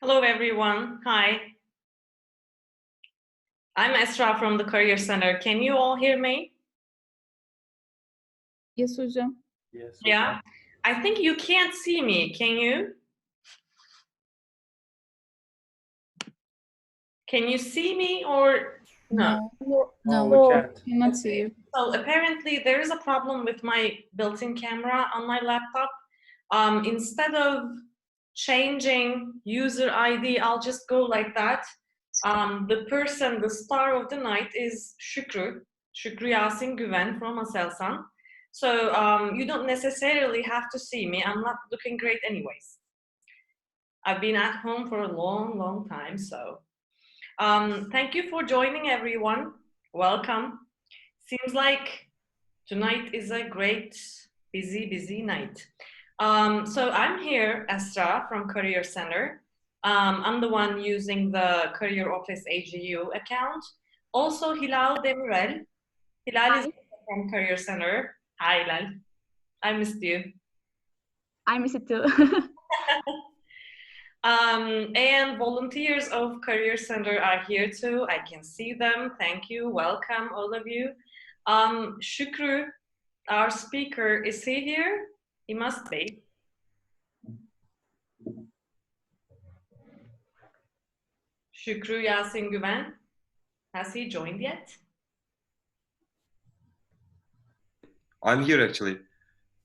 Hello, everyone. Hi. I'm Esra from the Kariyer Center. Can you all hear me? Yes, hocam. Yes. Yeah. I think you can't see me. Can you? Can you see me or no? No, we can't. cannot see you. So apparently there is a problem with my built-in camera on my laptop. Instead of changing user ID, I'll just go like that. The star of the night is Şükrü. Şükrü Yasin Güven from ASELSAN. So you don't necessarily have to see me. I'm not looking great anyways. I've been at home for a long time, so thank you for joining, everyone. Welcome. Seems like tonight is a great, busy night. So I'm here, Esra from Kariyer Center. I'm the one using the Kariyer Office AGU account. Also, Hilal Demirel. Hilal is from Kariyer Center. Hi, Hilal. I missed you. I miss it too. And volunteers of Kariyer Center are here too. I can see them. Thank you. Welcome, all of you. Şükrü, our speaker, is he here? He must be. Şükrü Yasin Güven, has he joined yet? I'm here actually.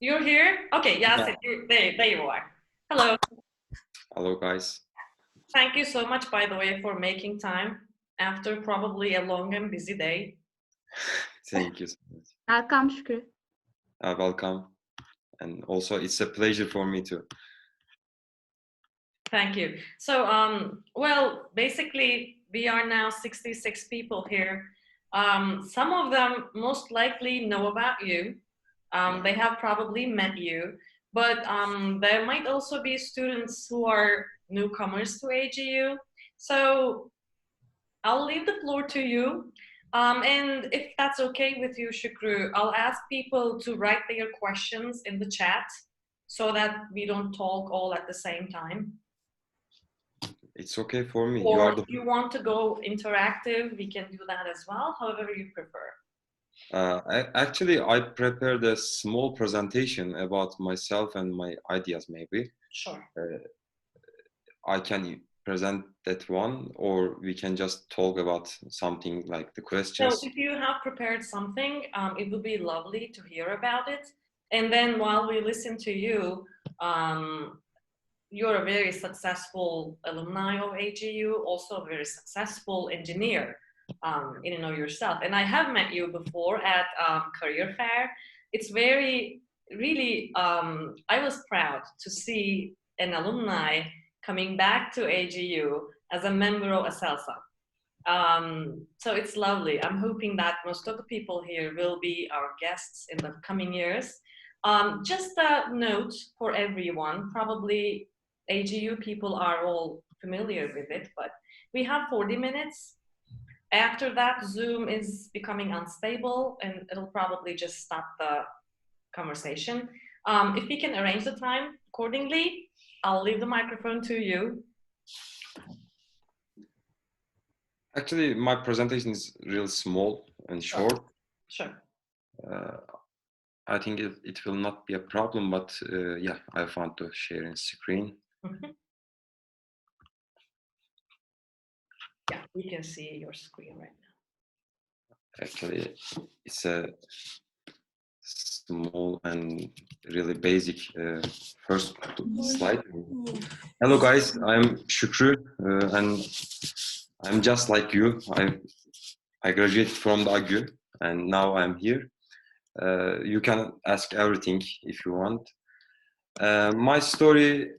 You're here? Okay, Yasin, there you are. Hello. Hello guys. Thank you so much, by the way, for making time after probably a long and busy day. Thank you so much. Welcome, Şükrü. Welcome. And also it's a pleasure for me too. Thank you. So, well, basically, we are now 66 people here. Some of them most likely know about you. They have probably met you, but there might also be students who are newcomers to AGU. So I'll leave the floor to you. And if that's okay with you, Şükrü, I'll ask people to write their questions in the chat so that we don't talk all at the same time. It's okay for me. Or if you want to go interactive, we can do that as well, however you prefer. Actually, I prepared a small presentation about myself and my ideas maybe. Sure. I can present that one, or we can just talk about something like the questions. So if you have prepared something, it would be lovely to hear about it. And then while we listen to you, you're a very successful alumni of AGU, also a very successful engineer in and of yourself. And I have met you before at Career Fair. It's really, I was proud to see an alumni coming back to AGU as a member of ASELSAN. So it's lovely. I'm hoping that most of the people here will be our guests in the coming years. Just a note for everyone, probably AGU people are all familiar with it, but we have 40 minutes. After that, Zoom is becoming unstable and it'll probably just stop the conversation. If we can arrange the time accordingly, I'll leave the microphone to you. Actually, my presentation is real small and short. Sure. I think it will not be a problem, but yeah, I want to share in screen. Mm-hmm. Yeah, we can see your screen right now. Actually, it's a small and really basic first slide. Hello guys, I'm Şükrü and I'm just like you. I graduated from the AGU and now I'm here. You can ask everything if you want. My story,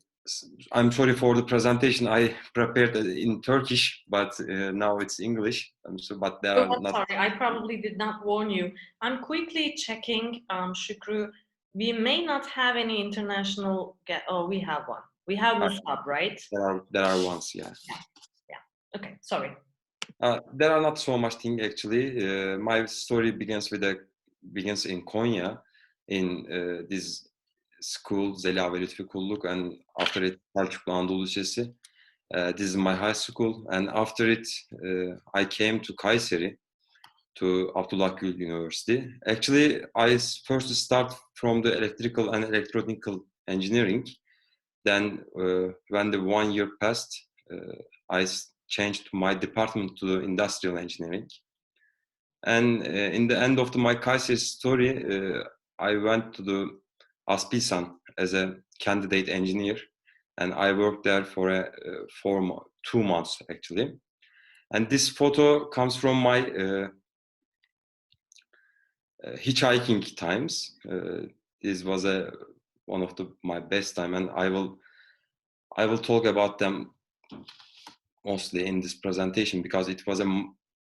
I'm sorry for the presentation. I prepared in Turkish, but now it's English. But there are not. Sorry, I probably did not warn you. I'm quickly checking, Şükrü. We may not have any international. Oh, we have one. We have Musab, right? There are ones, yeah. Yeah. Okay. Sorry. There are not so much thing actually. My story begins in Konya, in this school Zeliha ve Lütfi Kulluk, and after it Selçuklu Anadolu Lisesi. This is my high school, and after it, I came to Kayseri, to Abdullah Gül University. Actually, I first start from the electrical and electronical engineering. Then, when the 1 year passed, I changed my department to industrial engineering. And in the end of my Kayseri story, I went to the ASELSAN as a candidate engineer, and I worked there for 2 months actually. And this photo comes from my hitchhiking times. This was one of my best time, and I will talk about them mostly in this presentation because it was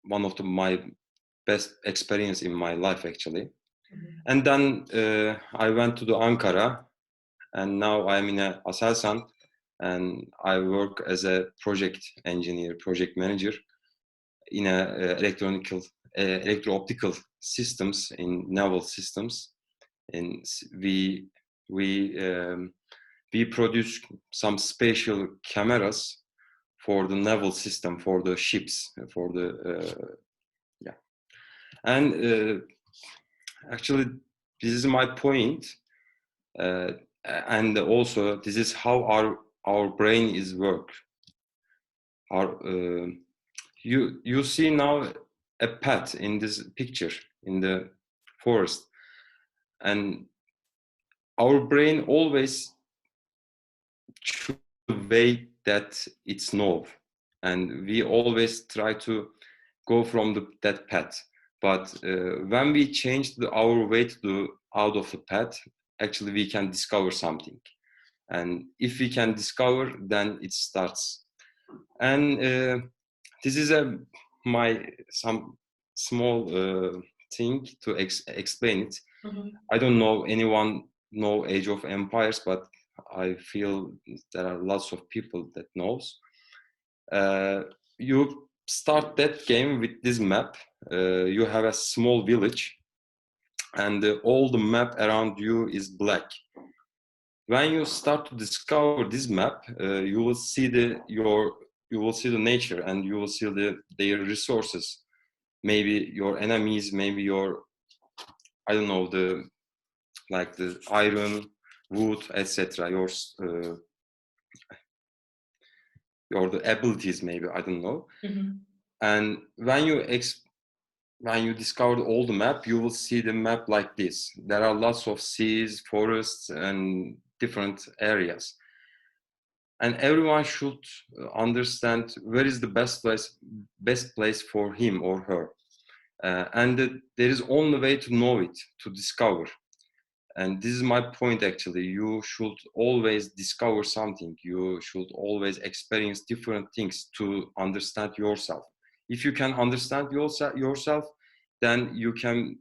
one of my best experience in my life actually. Mm-hmm. And then I went to the Ankara, and now I'm in ASELSAN, and I work as a project engineer, project manager in electro-optical systems, in naval systems. And we produce some special cameras for the naval system, for the ships, for the And actually, this is my point, and also this is how our brain is work. You see now a path in this picture in the forest, and our brain always choose the way that it's known, and we always try to go from that path. But when we change our way to out of the path, actually we can discover something. And if we can discover, then it starts. And this is some small thing to explain it. Mm-hmm. I don't know anyone know Age of Empires, but I feel there are lots of people that knows. You start that game with this map. You have a small village, and all the map around you is black. When you start to discover this map, you will see the nature, and you will see their resources. Maybe your enemies, maybe your, I don't know, the iron, wood, etc. The abilities, maybe, I don't know. Mm-hmm. And when you discover all the map, you will see the map like this. There are lots of seas, forests, and different areas. And everyone should understand where is the best place for him or her. And there is only way to know it, to discover. And this is my point actually. You should always discover something. You should always experience different things to understand yourself. If you can understand yourself, then you can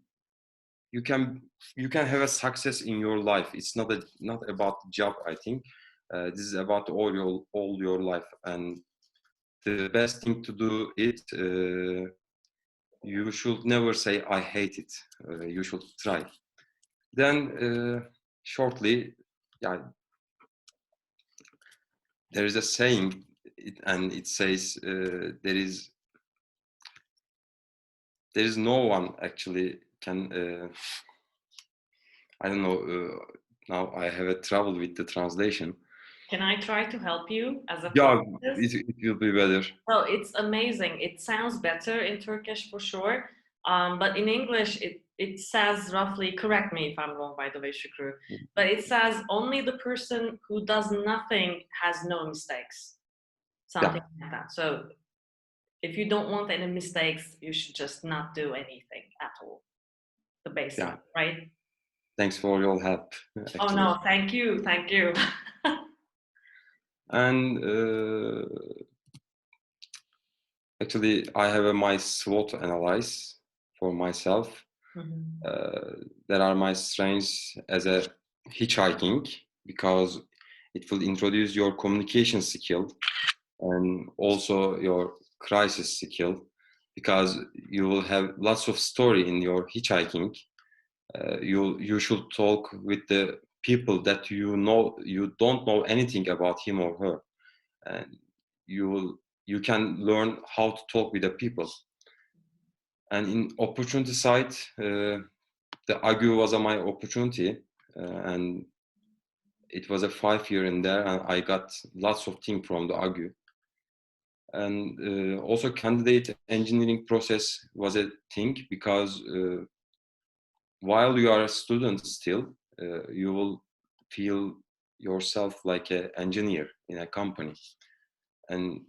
have a success in your life. It's not about the job, I think. This is about all your life. And the best thing to do it, you should never say I hate it. You should try. Then shortly, there is a saying, and it says there is no one actually can. I don't know. Now I have a trouble with the translation. Can I try to help you as a it will be better. Well, it's amazing. It sounds better in Turkish for sure. But in English, it says roughly, correct me if I'm wrong, by the way, Şükrü, but it says only the person who does nothing has no mistakes. Something like that. So if you don't want any mistakes, you should just not do anything at all. The basic, right? Thanks for your help. Actually. Oh no, thank you. And actually, I have my SWOT analysis for myself. Mm-hmm. There are my strengths as a hitchhiking, because it will introduce your communication skill and also your crisis skill, because you will have lots of story in your hitchhiking. You should talk with the people that you don't know anything about him or her, and you can learn how to talk with the people. And in opportunity side, the AGU was my opportunity, and it was a 5 year in there, and I got lots of things from the AGU. And also candidate engineering process was a thing, because while you are a student still, you will feel yourself like an engineer in a company. And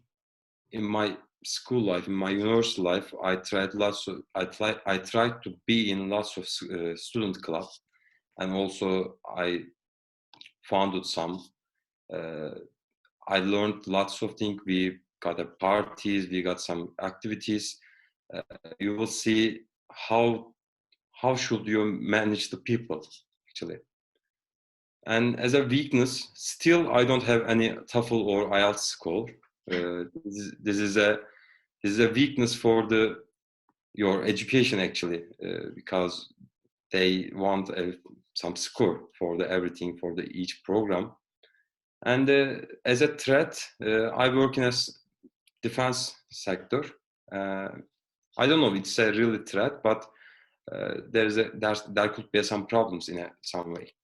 in my school life, in my university life, I tried to be in lots of student clubs, and also I founded some. I learned lots of things. We got parties, we got some activities. You will see how should you manage the people, actually. And as a weakness, still I don't have any TOEFL or IELTS score. This is a weakness for your education, actually, because they want some score for everything for each program. And as a threat, I work in a defense sector. I don't know if it's a really threat, but there could be some problems in some way.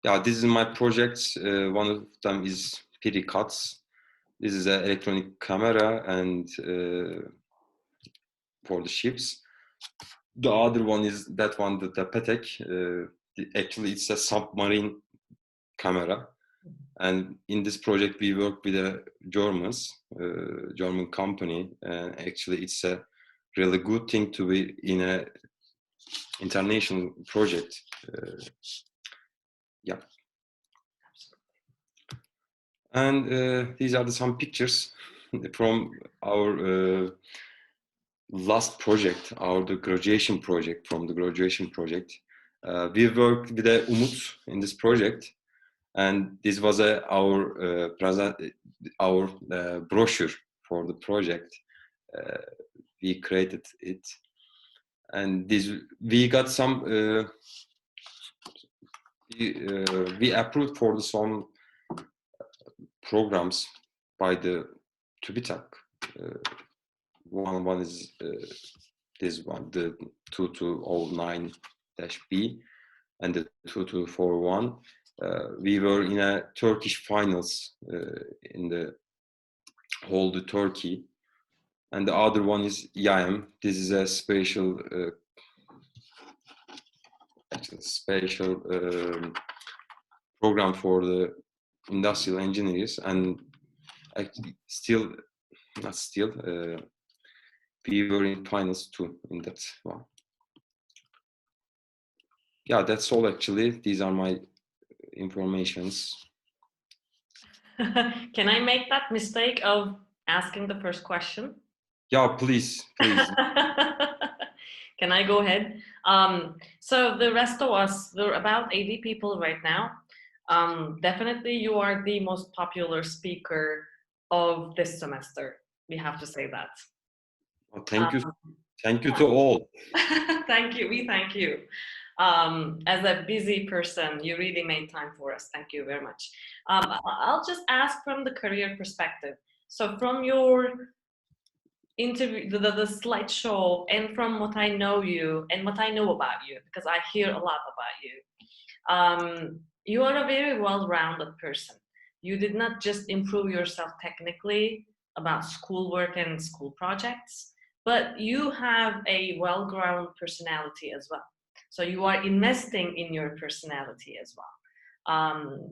Yeah, this is my projects. One of them is PD cuts. This is an electronic camera, and for the ships. The other one is that one, the Petek. Actually, it's a submarine camera. And in this project, we work with a German company. And actually, it's a really good thing to be in a international project. Yeah. And these are some pictures from our last project, the graduation project. From the graduation project, we worked with Umut in this project, and this was our brochure for the project. We created it, and we got some. We approved for some programs by the TÜBİTAK. One is this one, the 2209-B, and the 2241. We were in a Turkish finals in the whole Turkey, and the other one is YAM. This is a special program for the industrial engineers, and actually we were in finals too in that one. Yeah, that's all actually. These are my informations. Can I make that mistake of asking the first question? Yeah, please. Can I go ahead? So the rest of us, there are about 80 people right now. Definitely you are the most popular speaker of this semester. We have to say that. Well, thank you. Thank you to all. Thank you. We thank you. As a busy person, you really made time for us. Thank you very much. I'll just ask from the career perspective. So from your interview, the slideshow, and from what I know you and what I know about you, because I hear a lot about you, you are a very well-rounded person. You did not just improve yourself technically about schoolwork and school projects, but you have a well-grounded personality as well. So you are investing in your personality as well.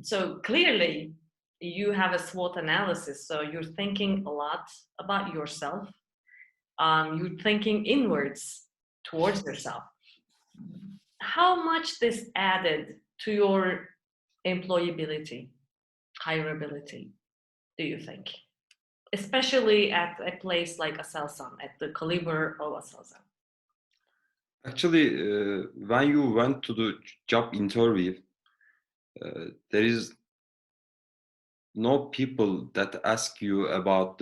So clearly you have a SWOT analysis. So you're thinking a lot about yourself. You're thinking inwards towards yourself. How much this added to your employability, hireability, do you think? Especially at a place like ASELSAN, at the caliber of ASELSAN. Actually, when you went to the job interview, there is no people that ask you about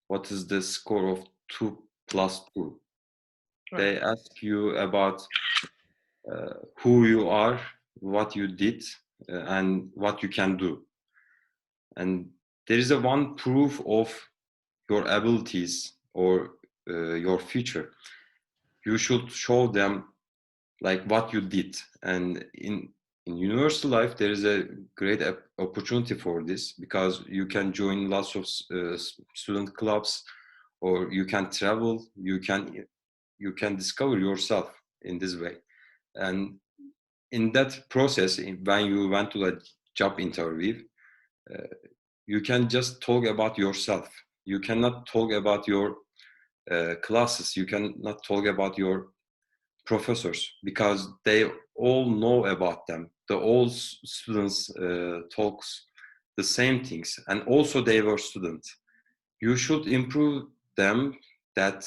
what is the score of 2+2. Right. They ask you about who you are, what you did, and what you can do. And there is a one proof of your abilities or your future. You should show them like what you did. And in university life, there is a great opportunity for this, because you can join lots of student clubs, or you can travel, you can discover yourself in this way. And in that process, when you went to the job interview, you can just talk about yourself. You cannot talk about your classes. You cannot talk about your professors, because they all know about them. The all students talks the same things, and also they were students. You should improve them that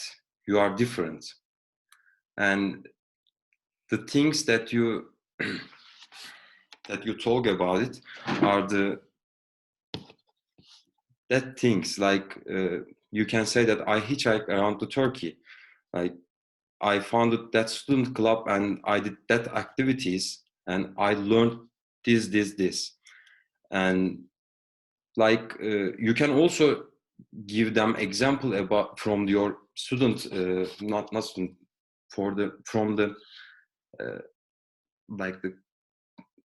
you are different, and the things that you that you talk about it are that things like you can say that I hitchhiked around to Turkey, like I founded that student club and I did that activities and I learned this, and like you can also give them example about from your student, not student, from the like the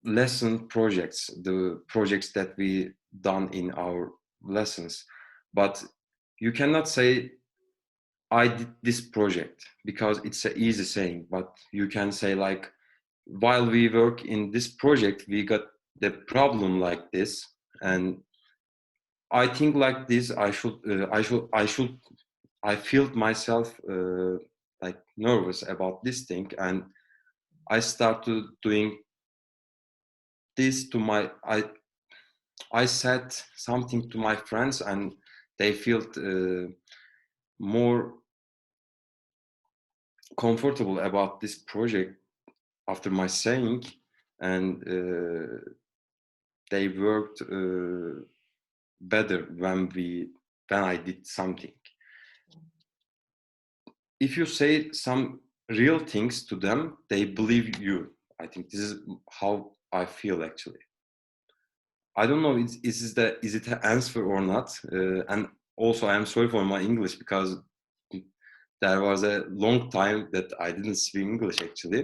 lesson projects, the projects that we done in our lessons. But you cannot say I did this project, because it's an easy saying, but you can say like, while we work in this project, we got the problem like this, and I think like this. I felt myself like nervous about this thing, and I started doing this to I said something to my friends, and they felt more comfortable about this project after my saying, and they worked better when I did something. If you say some real things to them, they believe you. I think this is how I feel actually. I don't know is it an answer or not, and also I am sorry for my English, because there was a long time that I didn't speak English actually.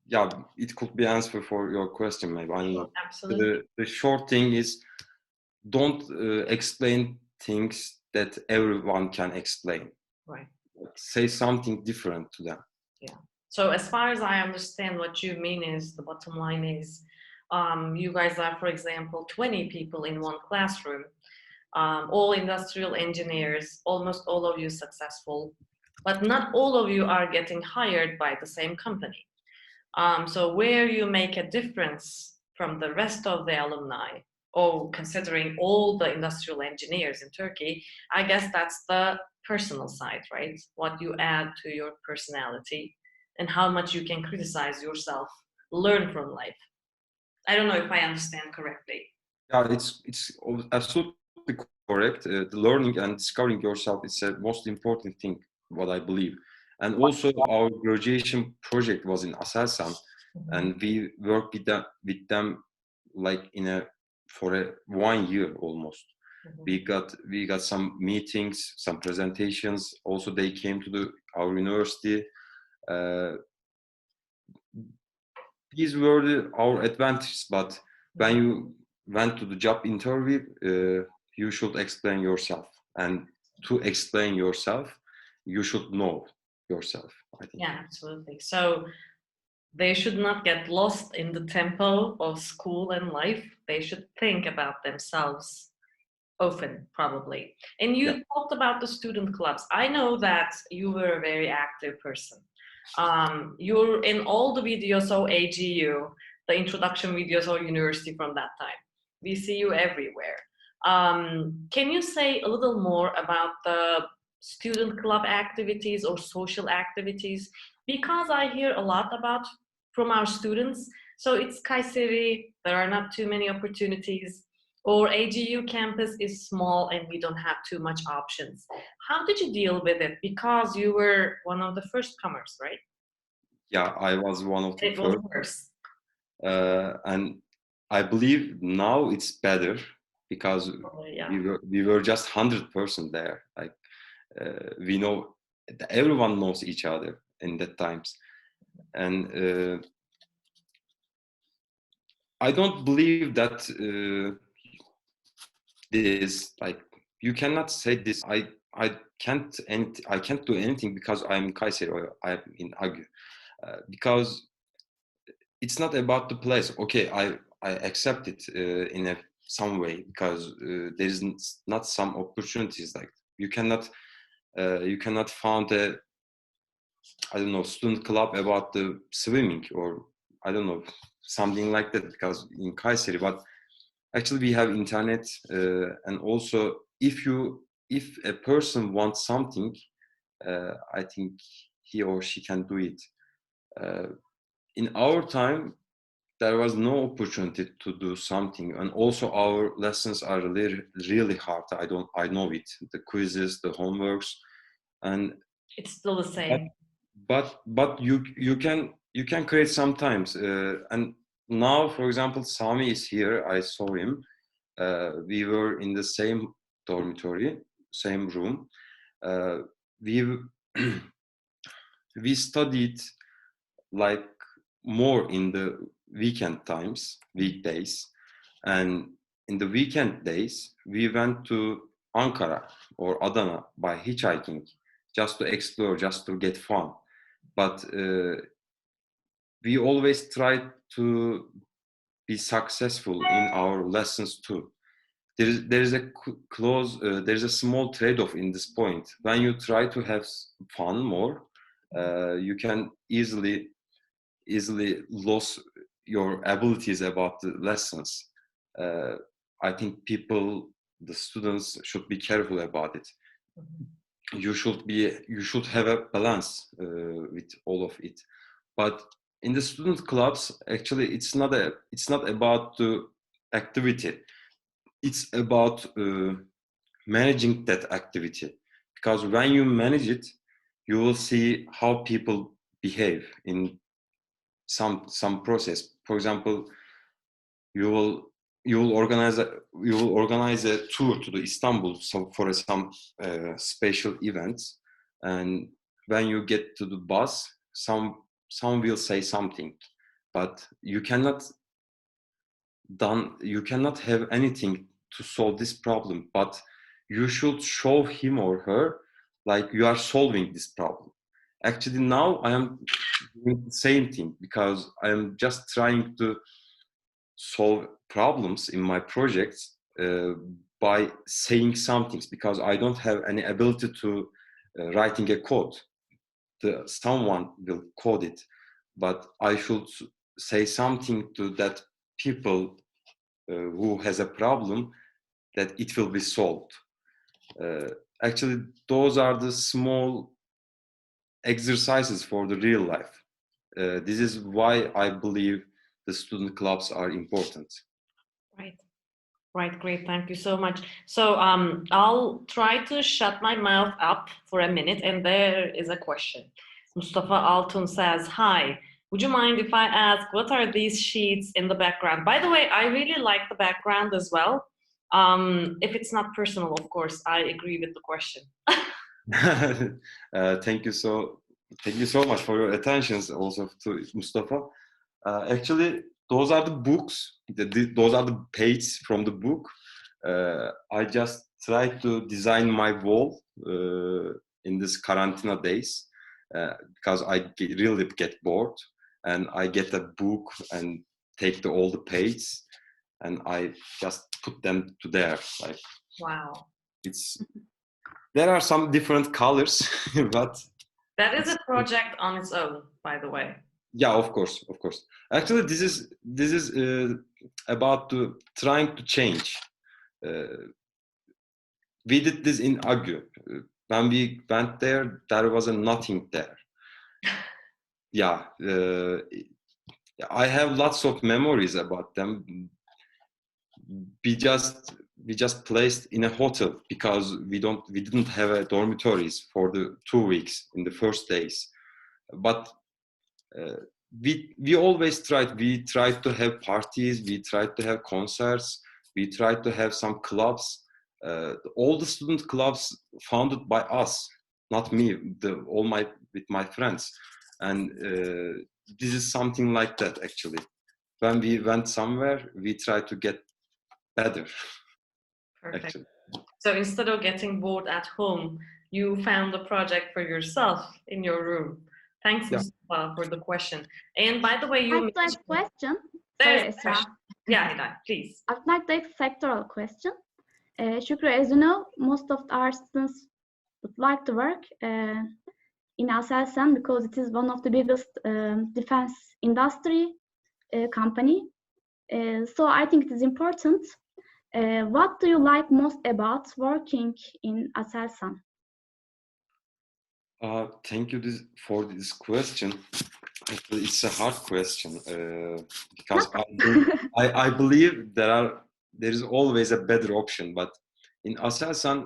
Yeah, it could be answer for your question, maybe. I don't know. Absolutely. The short thing is, don't explain things that everyone can explain. Right. Say something different to them. Yeah. So as far as I understand, what you mean is, the bottom line is, you guys are, for example, 20 people in one classroom, all industrial engineers, almost all of you successful, but not all of you are getting hired by the same company. So where you make a difference from the rest of the alumni, or considering all the industrial engineers in Turkey, I guess that's the personal side, right? What you add to your personality and how much you can criticize yourself, learn from life. I don't know if I understand correctly. Yeah, it's absolutely correct. The learning and discovering yourself is the most important thing, what I believe. And also our graduation project was in ASELSAN, and we worked with them like for 1 year almost. We got some meetings, some presentations. Also, they came to our university. These were our advantages, but when you went to the job interview, you should explain yourself, and to explain yourself, you should know yourself, I think. Yeah, absolutely. So they should not get lost in the tempo of school and life. They should think about themselves often, probably. And you talked about the student clubs. I know that you were a very active person. You're in all the videos of AGU, the introduction videos of university from that time. We see you everywhere. Can you say a little more about the student club activities or social activities? Because I hear a lot about from our students. So it's Kayseri, there are not too many opportunities, or AGU campus is small and we don't have too much options. How did you deal with it? Because you were one of the first comers, right? Yeah, I was one of the It was first. worse. And I believe now it's better because Yeah. we were just 100% there. Like we know, everyone knows each other in that times, and I don't believe that this, like, you cannot say this. I can't do anything because I'm in Kayseri or I'm in Agü, because it's not about the place. Okay, I accept it in some way because there is not some opportunities, like you cannot found a, I don't know, student club about the swimming, or I don't know, something like that, because in Kayseri. But actually we have internet, and also if a person wants something, I think he or she can do it. In our time, there was no opportunity to do something, and also our lessons are really, really hard. I know it, the quizzes, the homeworks, and It's still the same. but you can create sometimes, and now, for example, Sami is here. I saw him. We were in the same dormitory, same room. We we studied like more in the weekdays, and in the weekend days we went to Ankara or Adana by hitchhiking, just to explore, just to get fun. But we always tried to be successful in our lessons too. There is a small trade-off in this point. When you try to have fun more, you can easily lose your abilities about the lessons. I think the students should be careful about it. You should have a balance with all of it. But in the student clubs, actually, it's not about the activity. It's about managing that activity, because when you manage it, you will see how people behave in some process. For example, you will organize a tour to the Istanbul for some special events, and when you get to the bus, some will say something, but you cannot have anything to solve this problem, but you should show him or her like you are solving this problem. Actually, now I am doing the same thing, because I am just trying to solve problems in my projects by saying some things, because I don't have any ability to writing a code. Someone will code it, but I should say something to that people who has a problem, that it will be solved. Actually, those are the small exercises for the real life. This is why I believe the student clubs are important. Right, great, thank you so much. So I'll try to shut my mouth up for a minute, and there is a question. Mustafa Altun says, hi, would you mind if I ask, what are these sheets in the background? By the way, I really like the background as well. If it's not personal, of course, I agree with the question. Thank you so much for your attentions also to Mustafa. Actually, those are the books. Those are the pages from the book. I just tried to design my wall in this quarantine days, because I really get bored, and I get a book and take all the pages, and I just put them to there. Like, wow, there are some different colors, but that is a project on its own, by the way. Yeah, of course. Actually, this is about trying to change. We did this in Agü. When we went there, there was nothing there. Yeah, I have lots of memories about them. We just placed in a hotel, because we didn't have dormitories for the 2 weeks in the first days, but we always tried. We tried to have parties. We tried to have concerts. We tried to have some clubs. All the student clubs founded by us, not me. With my friends, and this is something like that actually. When we went somewhere, we tried to get better. Perfect. Actually. So instead of getting bored at home, you found a project for yourself in your room. Thanks, Yeah. Mustafa, for the question. And by the way, I'd you like to ask a question. There Sorry, is a Esra. question. Yeah, Hidayat, please. I'd like to ask a sectoral question. Şükrü, as you know, most of our students would like to work in ASELSAN because it is one of the biggest defense industry company. So I think it is important. What do you like most about working in ASELSAN? Thank you for this question. Actually, it's a hard question because I believe there is always a better option. But in ASELSAN,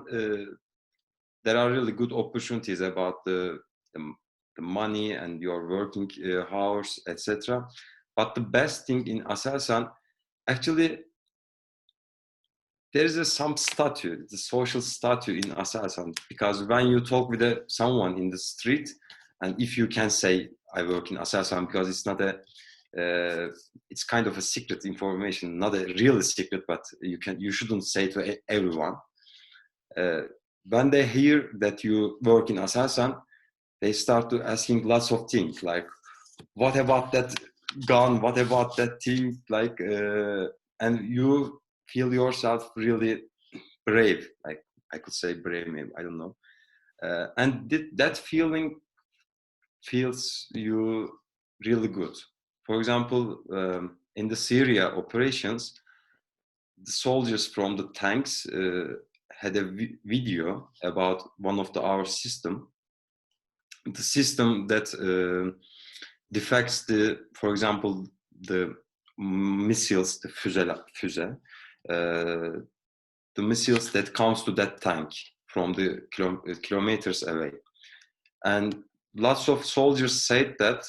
there are really good opportunities about the money and your working hours, etc. But the best thing in ASELSAN, actually, there is some statue, the social statue in ASELSAN, because when you talk with someone in the street, and if you can say I work in ASELSAN, because it's not it's kind of a secret information, not a real secret, but you shouldn't say to everyone. When they hear that you work in ASELSAN, they start to asking lots of things like, what about that gun? What about that thing? Like, and you feel yourself really brave. Like I could say brave, maybe, I don't know. And that feeling feels you really good. For example, in the Syria operations, the soldiers from the tanks had a video about one of our system. The system that defects for example, the missiles, the füze, the missiles that comes to that tank from the kilometers away. And lots of soldiers said that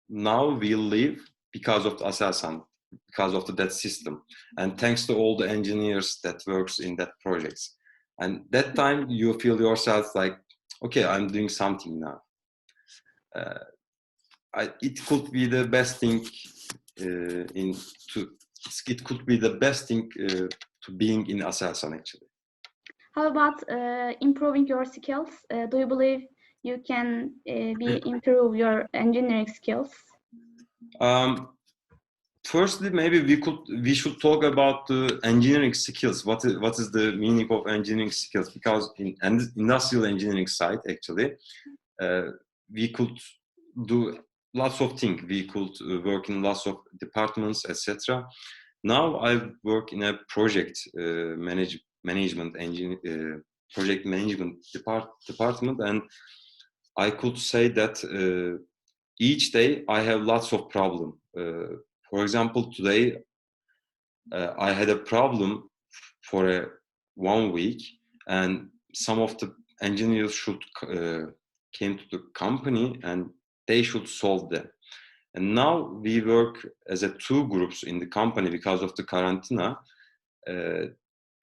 now we live because of the ASELSAN, because of that system, and thanks to all the engineers that works in that projects. And that time you feel yourself like, okay, I'm doing something now. It could be the best thing it could be the best thing to being in ASELSAN actually. How about improving your skills? Do you believe you can improve your engineering skills? Firstly, maybe we should talk about the engineering skills. What is the meaning of engineering skills? Because in industrial engineering side, actually, we could do lots of things. We could work in lots of departments, etc. Now I work in a project management project management department, and I could say that each day I have lots of problems. For example, today I had a problem for 1 week, and some of the engineers came to the company and they should solve them. And now we work as 2 groups in the company because of the quarantine.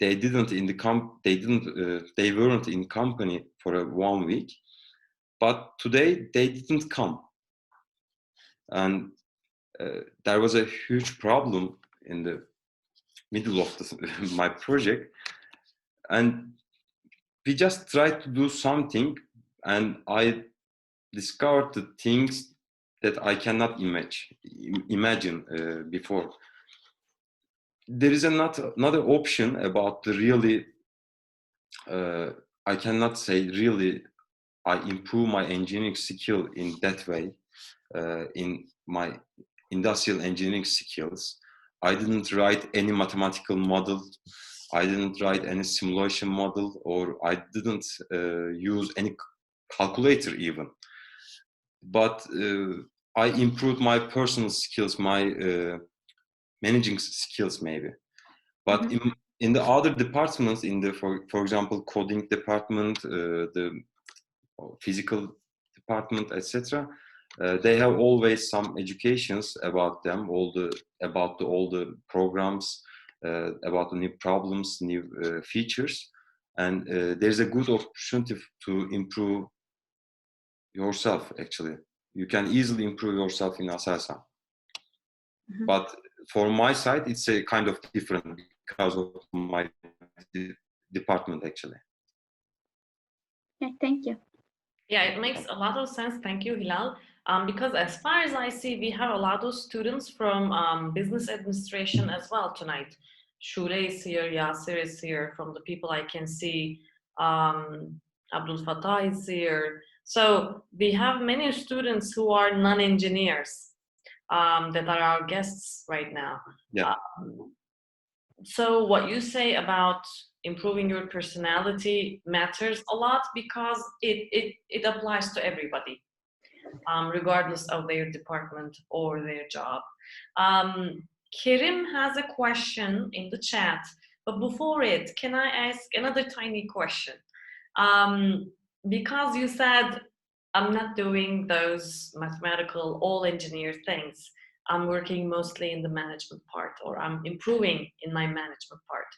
They weren't in company for 1 week, but today they didn't come, and there was a huge problem in the middle of my project, and we just tried to do something, and I discovered the things that I cannot imagine before. There is another option about the really, I cannot say really I improve my engineering skill in that way, in my industrial engineering skills. I didn't write any mathematical model, I didn't write any simulation model, or I didn't use any calculator even. But I improved my personal skills, my managing skills maybe. But Mm-hmm. in the other departments, for example, coding department, the physical department, etc., They have always some educations about them, all the programs, about the new problems, new features, and there's a good opportunity to improve yourself. Actually, you can easily improve yourself in ASELSAN. Mhm. But for my side, it's a kind of different because of my department actually. Yeah, thank you. Yeah, it makes a lot of sense. Thank you, Hilal. Because as far as I see, we have a lot of students from business administration as well tonight. Şule is here, Yasir is here, from the people I can see. Abdul Fattah is here. So we have many students who are non-engineers that are our guests right now. Yeah. So what you say about improving your personality matters a lot because it applies to everybody, regardless of their department or their job. Kerim has a question in the chat, but before it, can I ask another tiny question? Because you said, I'm not doing those mathematical all engineer things. I'm working mostly in the management part, or I'm improving in my management part.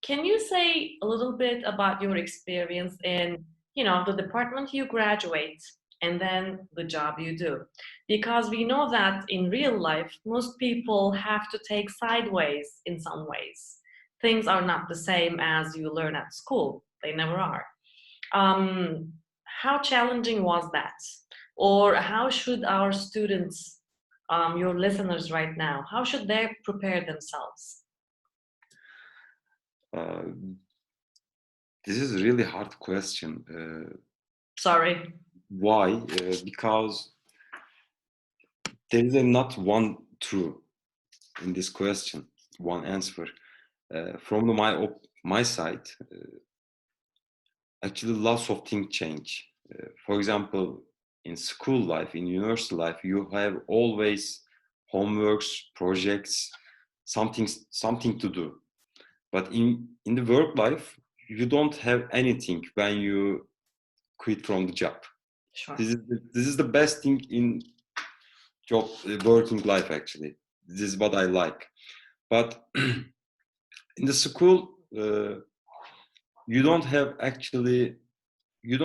Can you say a little bit about your experience in, the department you graduate and then the job you do? Because we know that in real life, most people have to take sideways in some ways. Things are not the same as you learn at school. They never are. How challenging was that? Or how should our students, your listeners right now, how should they prepare themselves? This is a really hard question. Sorry. Why? Because there is not one true in this question, one answer. From my side, actually lots of things change. For example, in school life, in university life, you have always homeworks, projects, something to do. But in the work life, you don't have anything when you quit from the job. Sure. This is the best thing in job working life actually. This is what I like. But in the school, you don't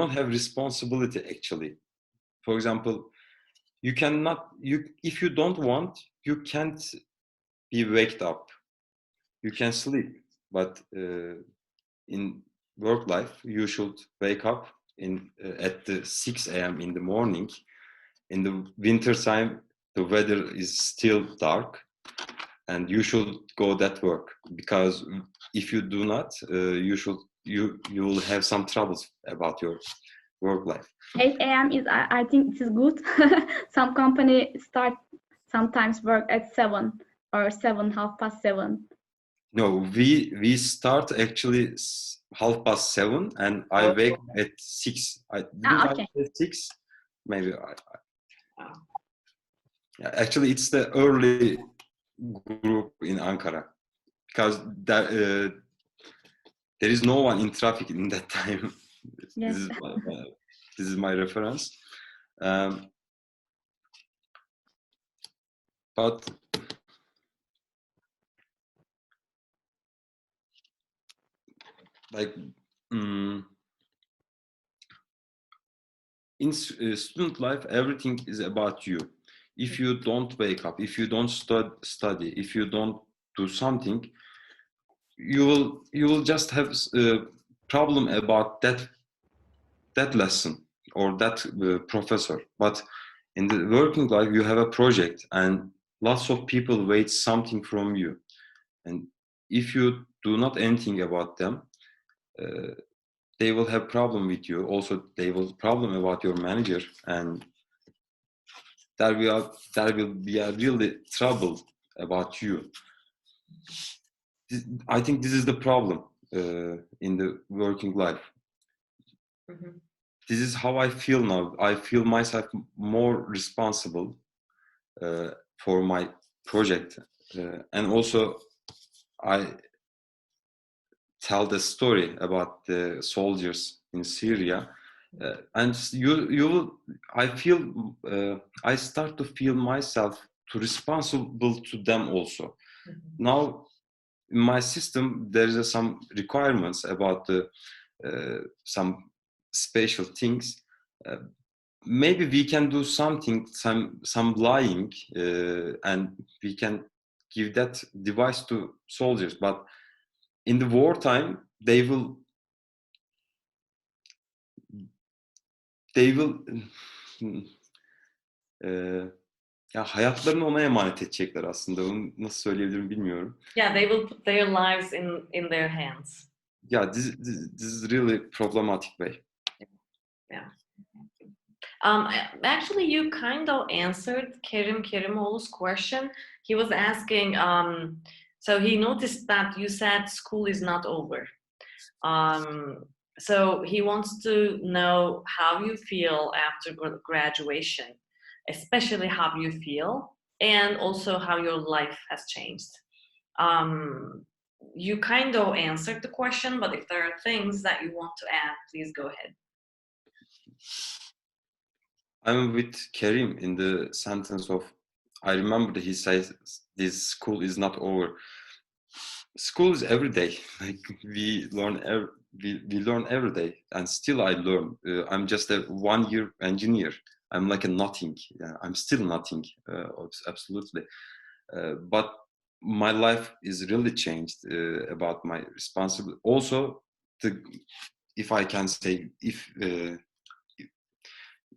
have responsibility actually. For example, if you don't want, you can't be waked up. You can sleep, but in work life, you should wake up at the 6 a.m. in the morning. In the winter time, the weather is still dark, and you should go that work, because if you do not, you will have some troubles about your work life. 8 a.m. is, I think it is good. Some company start sometimes work at 7 or 7:30. No, we start actually 7:30, and I wake at 6. I Okay. wake at 6. Maybe yeah, actually it's the early group in Ankara, because there is no one in traffic in that time. Yes. This is my reference. But like in student life, everything is about you. If you don't wake up, if you don't study, if you don't do something, you will just have a problem about that lesson or that professor. But in the working life, you have a project, and lots of people wait something from you. And if you do not anything about them, they will have problem with you. Also, they will problem about your manager, and there will be a really trouble about you. I think this is the problem in the working life. Mm-hmm. This is how I feel now. I feel myself more responsible for my project, and also I tell the story about the soldiers in Syria, And you will, I feel, I start to feel myself to responsible to them also. Now, in my system, there is some requirements about the some special things. Maybe we can do something, some lying, and we can give that device to soldiers. But in the wartime, they will ya hayatlarını ona emanet edecekler aslında. Onu nasıl söyleyebilirim bilmiyorum. Yeah, they will put their lives in their hands. Yeah, this is really problematic way. Yeah. Actually, you kind of answered Kerimoğlu's question. He was asking, so he noticed that you said school is not over. So he wants to know how you feel after graduation, especially how you feel, and also how your life has changed. You kind of answered the question, but if there are things that you want to add, please go ahead. I'm with Kerim in the sentence of, I remember that he says, this school is not over. School is every day. Like we learn every day, and still I learn. I'm just a 1-year engineer. I'm like a nothing. I'm still nothing, absolutely. But my life is really changed about my responsibility. Also, if I can say, if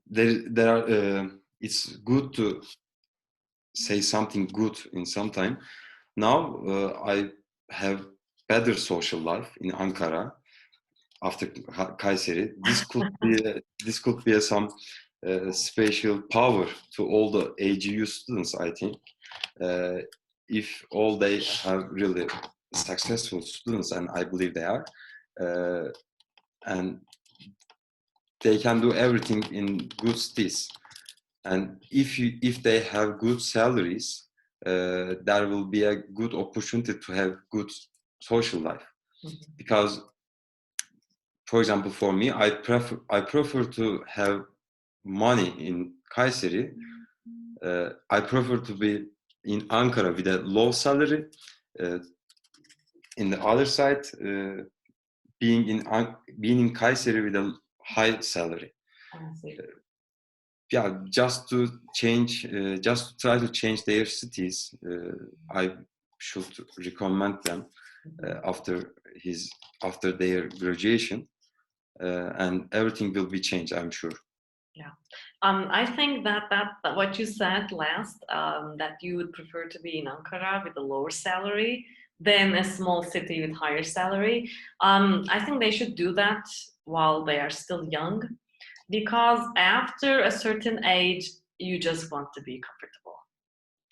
there are, it's good to say something good in some time. Now I have better social life in Ankara after Kayseri. This could be some special power to all the AGU students, I think. If all they have really successful students, and I believe they are, and they can do everything in good steez. And if they have good salaries, there will be a good opportunity to have good social life. Because, for example, for me, I prefer to have money in Kayseri. I prefer to be in Ankara with a low salary. In the other side, being in Kayseri with a high salary. Yeah, just to try to change their cities. I should recommend them after their graduation, and everything will be changed, I'm sure. Yeah, I think that what you said last, that you would prefer to be in Ankara with a lower salary than a small city with higher salary. I think they should do that while they are still young, because after a certain age, you just want to be comfortable.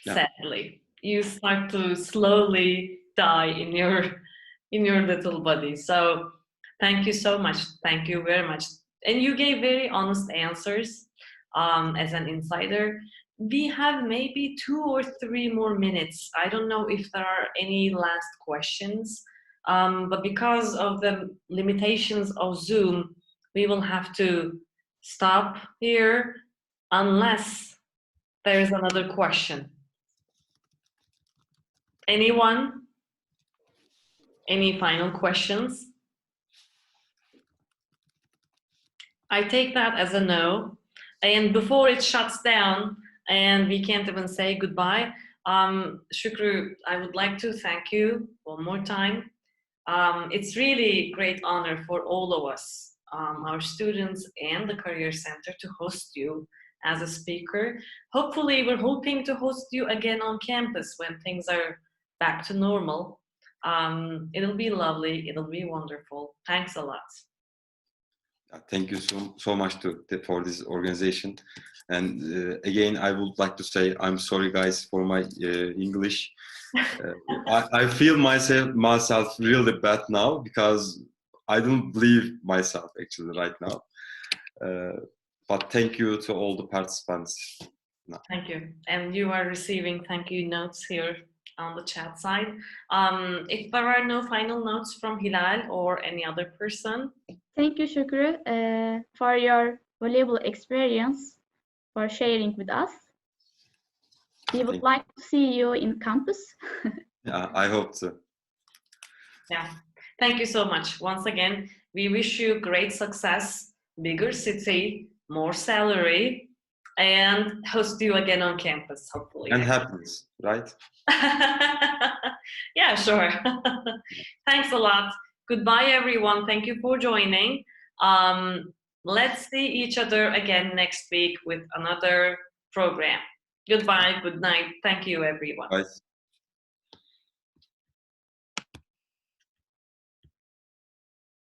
Yeah. Sadly, you start to slowly die in your little body. So thank you so much. Thank you very much. And you gave very honest answers as an insider. We have maybe 2 or 3 more minutes. I don't know if there are any last questions, but because of the limitations of Zoom, we will have to stop here unless there is another question. Anyone? Any final questions? I take that as a no. And before it shuts down and we can't even say goodbye, Şükrü, I would like to thank you one more time. It's really great honor for all of us, our students and the Kariyer Center, to host you as a speaker. Hopefully, we're hoping to host you again on campus when things are back to normal. It'll be lovely. It'll be wonderful. Thanks a lot. Thank you so much for this organization. And again, I would like to say I'm sorry, guys, for my English. I feel myself really bad now because I don't believe myself actually right now. But thank you to all the participants. No. Thank you. And you are receiving thank you notes here on the chat side. If there are no final notes from Hilal or any other person, Thank you, Şükrü, for your valuable experience, for sharing with us. We would like to see you in campus. Yeah, I hope so. Yeah, thank you so much. Once again, we wish you great success, bigger city, more salary, and host you again on campus, hopefully. And happiness, right? Yeah, sure. Thanks a lot. Goodbye, everyone. Thank you for joining. Let's see each other again next week with another program. Goodbye, good night. Thank you, everyone. Bye.